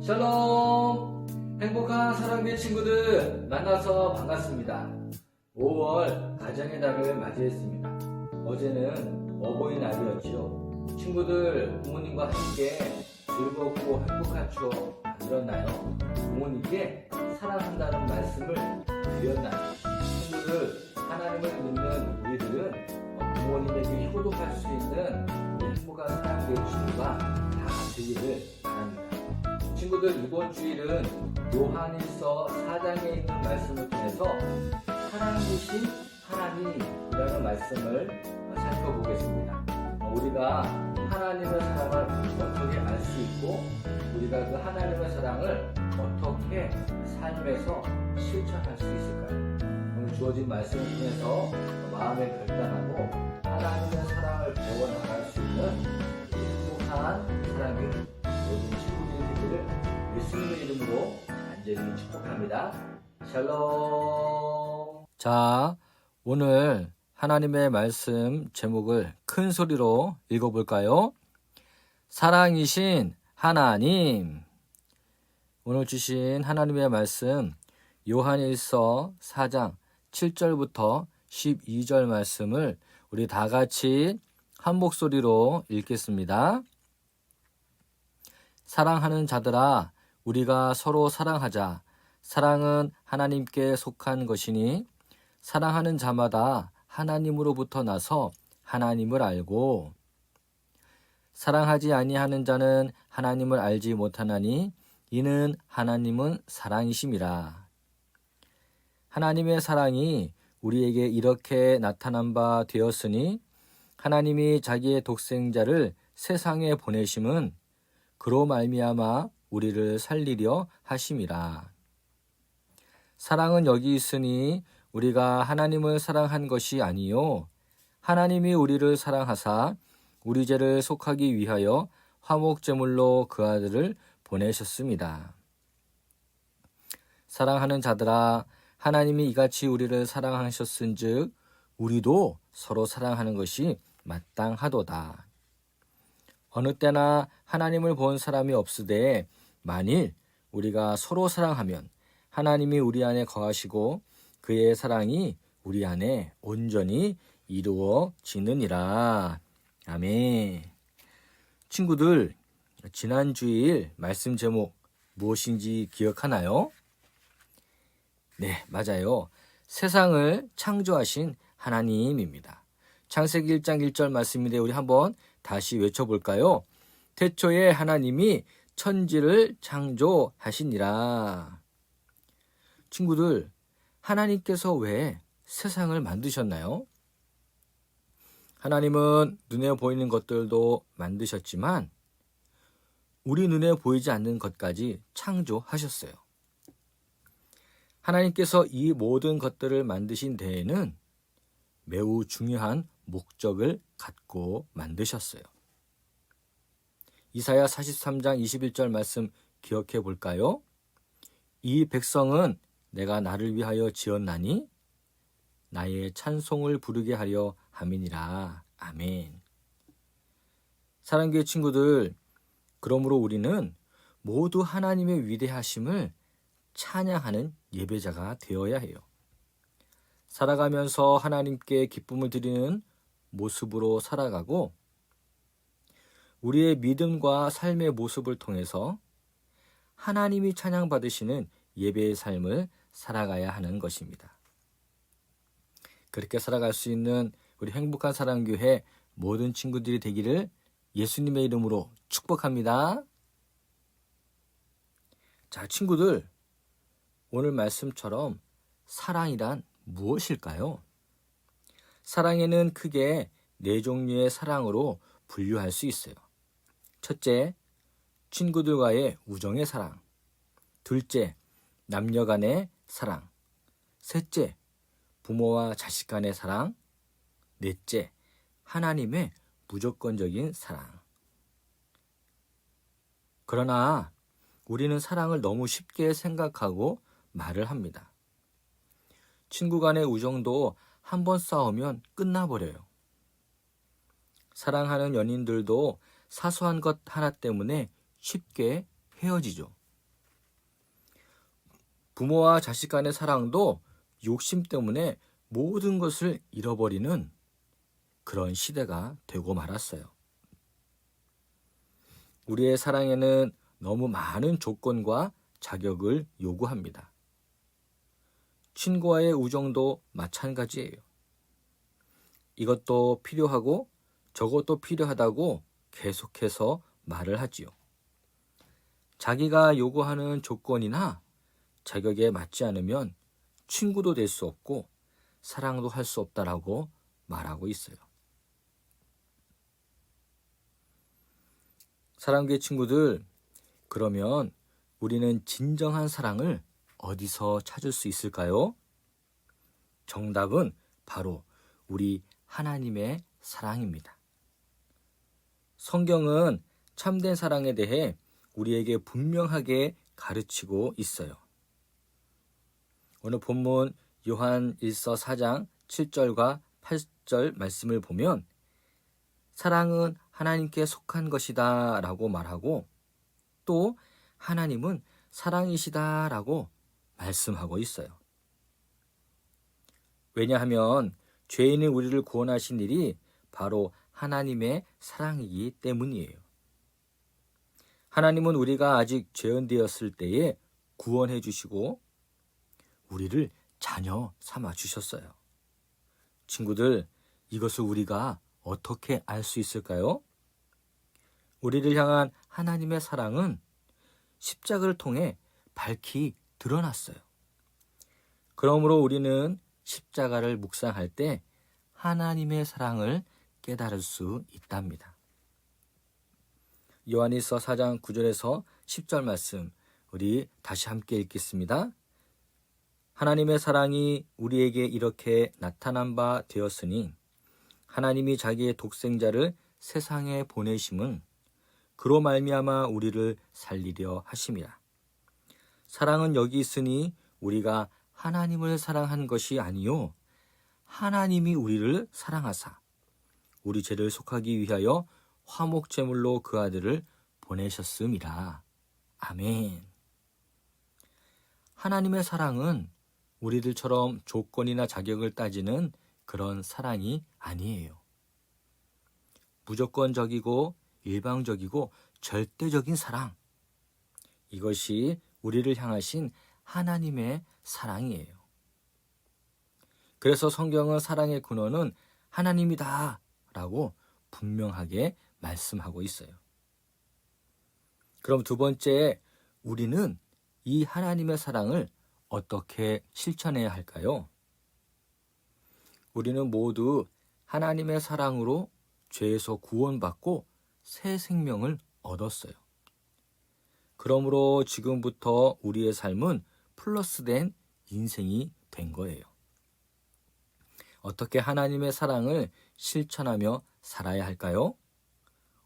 샬롬! 행복한 사랑의 친구들 만나서 반갑습니다. 5월 가정의 달을 맞이했습니다. 어제는 어버이날이었지요. 친구들 부모님과 함께 즐겁고 행복한 추억 만들었나요? 부모님께 사랑한다는 말씀을 드렸나요? 친구들, 하나님을 믿는 우리들은 부모님에게 효도할 수 있는 행복한 사랑의 친구가 다 되기를 바랍니다. 친구들, 이번 주일은 요한일서 4장에 있는 말씀을 통해서 사랑이신 하나님이라는 말씀을 살펴보겠습니다. 우리가 하나님의 사랑을 어떻게 알 수 있고 우리가 그 하나님의 사랑을 어떻게 삶에서 실천할 수 있을까요? 오늘 주어진 말씀을 통해서 마음에 결단하고 하나님의 사랑을 배워나갈 수 있는 행복한 사랑의 모든 친구들이 되기를 예수님의 이름으로 간절히 축복합니다. 샬롬. 자, 오늘 하나님의 말씀 제목을 큰 소리로 읽어볼까요? 사랑이신 하나님. 오늘 주신 하나님의 말씀 요한일서 4장 7절부터 12절 말씀을 우리 다 같이 한 목소리로 읽겠습니다. 사랑하는 자들아, 우리가 서로 사랑하자. 사랑은 하나님께 속한 것이니 사랑하는 자마다 하나님으로부터 나서 하나님을 알고 사랑하지 아니하는 자는 하나님을 알지 못하나니 이는 하나님은 사랑이심이라. 하나님의 사랑이 우리에게 이렇게 나타난 바 되었으니 하나님이 자기의 독생자를 세상에 보내심은 그로 말미암아 우리를 살리려 하심이라. 사랑은 여기 있으니 우리가 하나님을 사랑한 것이 아니요 하나님이 우리를 사랑하사 우리 죄를 속하기 위하여 화목제물로 그 아들을 보내셨습니다. 사랑하는 자들아, 하나님이 이같이 우리를 사랑하셨은즉 우리도 서로 사랑하는 것이 마땅하도다. 어느 때나 하나님을 본 사람이 없으되 만일 우리가 서로 사랑하면 하나님이 우리 안에 거하시고 그의 사랑이 우리 안에 온전히 이루어지느니라. 아멘. 친구들, 지난 주일 말씀 제목 무엇인지 기억하나요? 네, 맞아요. 세상을 창조하신 하나님입니다. 창세기 1장 1절 말씀인데 우리 한번 다시 외쳐볼까요? 태초에 하나님이 천지를 창조하시니라. 친구들, 하나님께서 왜 세상을 만드셨나요? 하나님은 눈에 보이는 것들도 만드셨지만 우리 눈에 보이지 않는 것까지 창조하셨어요. 하나님께서 이 모든 것들을 만드신 데에는 매우 중요한 목적을 갖고 만드셨어요. 이사야 43장 21절 말씀 기억해 볼까요? 이 백성은 내가 나를 위하여 지었나니 나의 찬송을 부르게 하려 함이니라. 아멘. 사랑교회 친구들, 그러므로 우리는 모두 하나님의 위대하심을 찬양하는 예배자가 되어야 해요. 살아가면서 하나님께 기쁨을 드리는 모습으로 살아가고 우리의 믿음과 삶의 모습을 통해서 하나님이 찬양받으시는 예배의 삶을 살아가야 하는 것입니다. 그렇게 살아갈 수 있는 우리 행복한 사랑교회 모든 친구들이 되기를 예수님의 이름으로 축복합니다. 자, 친구들, 오늘 말씀처럼 사랑이란 무엇일까요? 사랑에는 크게 4종류의 사랑으로 분류할 수 있어요. 첫째, 친구들과의 우정의 사랑. 둘째, 남녀 간의 사랑. 셋째, 부모와 자식 간의 사랑. 넷째, 하나님의 무조건적인 사랑. 그러나 우리는 사랑을 너무 쉽게 생각하고 말을 합니다. 친구 간의 우정도 한 번 싸우면 끝나버려요. 사랑하는 연인들도 사소한 것 하나 때문에 쉽게 헤어지죠. 부모와 자식 간의 사랑도 욕심 때문에 모든 것을 잃어버리는 그런 시대가 되고 말았어요. 우리의 사랑에는 너무 많은 조건과 자격을 요구합니다. 친구와의 우정도 마찬가지예요. 이것도 필요하고 저것도 필요하다고 계속해서 말을 하지요. 자기가 요구하는 조건이나 자격에 맞지 않으면 친구도 될 수 없고 사랑도 할 수 없다라고 말하고 있어요. 사랑교회 친구들, 그러면 우리는 진정한 사랑을 어디서 찾을 수 있을까요? 정답은 바로 우리 하나님의 사랑입니다. 성경은 참된 사랑에 대해 우리에게 분명하게 가르치고 있어요. 오늘 본문 요한 1서 4장 7절과 8절 말씀을 보면 사랑은 하나님께 속한 것이다 라고 말하고 또 하나님은 사랑이시다 라고 말씀하고 있어요. 왜냐하면 죄인의 우리를 구원하신 일이 바로 하나님의 사랑이기 때문이에요. 하나님은 우리가 아직 죄인되었을 때에 구원해 주시고 우리를 자녀 삼아 주셨어요. 친구들, 이것을 우리가 어떻게 알 수 있을까요? 우리를 향한 하나님의 사랑은 십자가를 통해 밝히 드러났어요. 그러므로 우리는 십자가를 묵상할 때 하나님의 사랑을 깨달을 수 있답니다. 요한일서 4장 9절에서 10절 말씀 우리 다시 함께 읽겠습니다. 하나님의 사랑이 우리에게 이렇게 나타난 바 되었으니 하나님이 자기의 독생자를 세상에 보내심은 그로 말미암아 우리를 살리려 하심이라. 사랑은 여기 있으니 우리가 하나님을 사랑한 것이 아니요 하나님이 우리를 사랑하사 우리 죄를 속하기 위하여 화목제물로 그 아들을 보내셨음이라. 아멘. 하나님의 사랑은 우리들처럼 조건이나 자격을 따지는 그런 사랑이 아니에요. 무조건적이고 일방적이고 절대적인 사랑. 이것이 우리를 향하신 하나님의 사랑이에요. 그래서 성경은 사랑의 근원은 하나님이다 라고 분명하게 말씀하고 있어요. 그럼 두 번째, 우리는 이 하나님의 사랑을 어떻게 실천해야 할까요? 우리는 모두 하나님의 사랑으로 죄에서 구원받고 새 생명을 얻었어요. 그러므로 지금부터 우리의 삶은 플러스된 인생이 된 거예요. 어떻게 하나님의 사랑을 실천하며 살아야 할까요?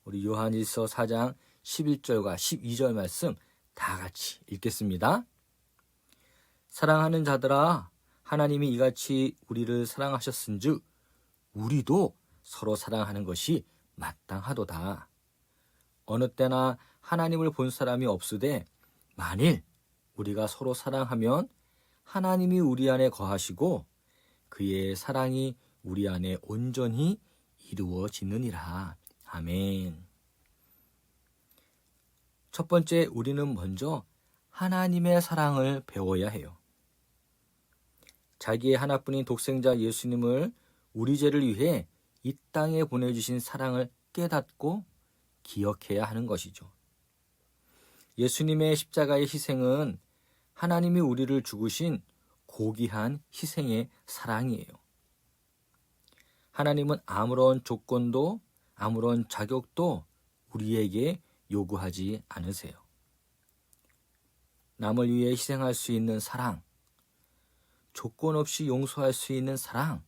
우리 요한일서 4장 11절과 12절 말씀 다 같이 읽겠습니다. 사랑하는 자들아, 하나님이 이같이 우리를 사랑하셨은즉 우리도 서로 사랑하는 것이 마땅하도다. 어느 때나 하나님을 본 사람이 없으되 만일 우리가 서로 사랑하면 하나님이 우리 안에 거하시고 그의 사랑이 우리 안에 온전히 이루어지느니라. 아멘. 첫 번째, 우리는 먼저 하나님의 사랑을 배워야 해요. 자기의 하나뿐인 독생자 예수님을 우리 죄를 위해 이 땅에 보내주신 사랑을 깨닫고 기억해야 하는 것이죠. 예수님의 십자가의 희생은 하나님이 우리를 죽으신 고귀한 희생의 사랑이에요. 하나님은 아무런 조건도 아무런 자격도 우리에게 요구하지 않으세요. 남을 위해 희생할 수 있는 사랑, 조건 없이 용서할 수 있는 사랑,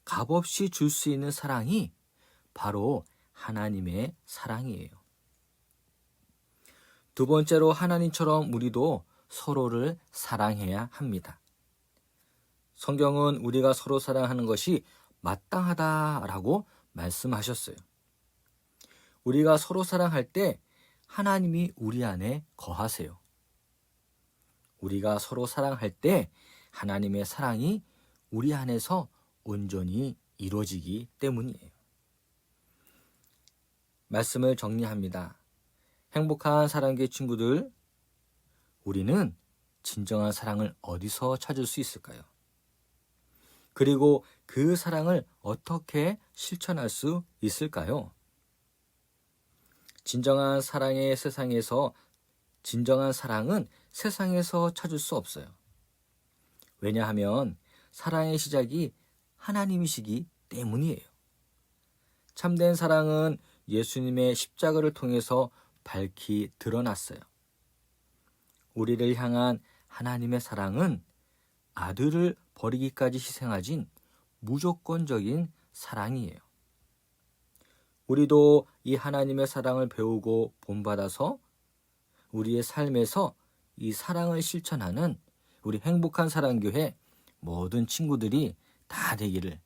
값없이 줄 수 있는 사랑이 바로 하나님의 사랑이에요. 두 번째로 하나님처럼 우리도 서로를 사랑해야 합니다. 성경은 우리가 서로 사랑하는 것이 마땅하다라고 말씀하셨어요. 우리가 서로 사랑할 때 하나님이 우리 안에 거하세요. 우리가 서로 사랑할 때 하나님의 사랑이 우리 안에서 온전히 이루어지기 때문이에요. 말씀을 정리합니다. 행복한 사랑교회 친구들, 우리는 진정한 사랑을 어디서 찾을 수 있을까요? 그리고 그 사랑을 어떻게 실천할 수 있을까요? 진정한 사랑은 세상에서 찾을 수 없어요. 왜냐하면 사랑의 시작이 하나님이시기 때문이에요. 참된 사랑은 예수님의 십자가를 통해서 밝히 드러났어요. 우리를 향한 하나님의 사랑은 아들을 버리기까지 희생하신 무조건적인 사랑이에요. 우리도 이 하나님의 사랑을 배우고 본받아서 우리의 삶에서 이 사랑을 실천하는 우리 행복한 사랑교회 모든 친구들이 다 되기를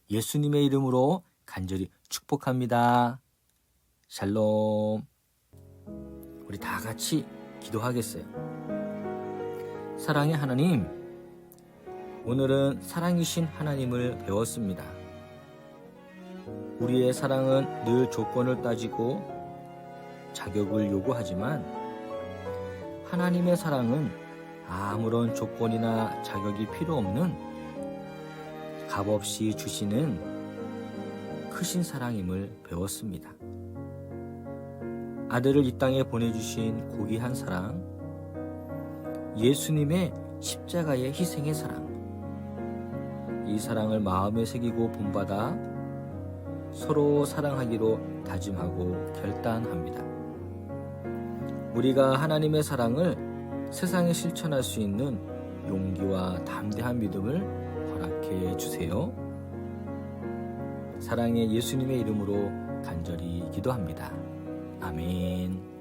예수님의 이름으로 간절히 축복합니다. 샬롬. 우리 다 같이 기도하겠어요. 사랑의 하나님, 오늘은 사랑이신 하나님을 배웠습니다. 우리의 사랑은 늘 조건을 따지고 자격을 요구하지만 하나님의 사랑은 아무런 조건이나 자격이 필요 없는 값없이 주시는 크신 사랑임을 배웠습니다. 아들을 이 땅에 보내주신 고귀한 사랑, 예수님의 십자가의 희생의 사랑, 이 사랑을 마음에 새기고 본받아 서로 사랑하기로 다짐하고 결단합니다. 우리가 하나님의 사랑을 세상에 실천할 수 있는 용기와 담대한 믿음을 허락해 주세요. 사랑의 예수님의 이름으로 간절히 기도합니다. 아멘.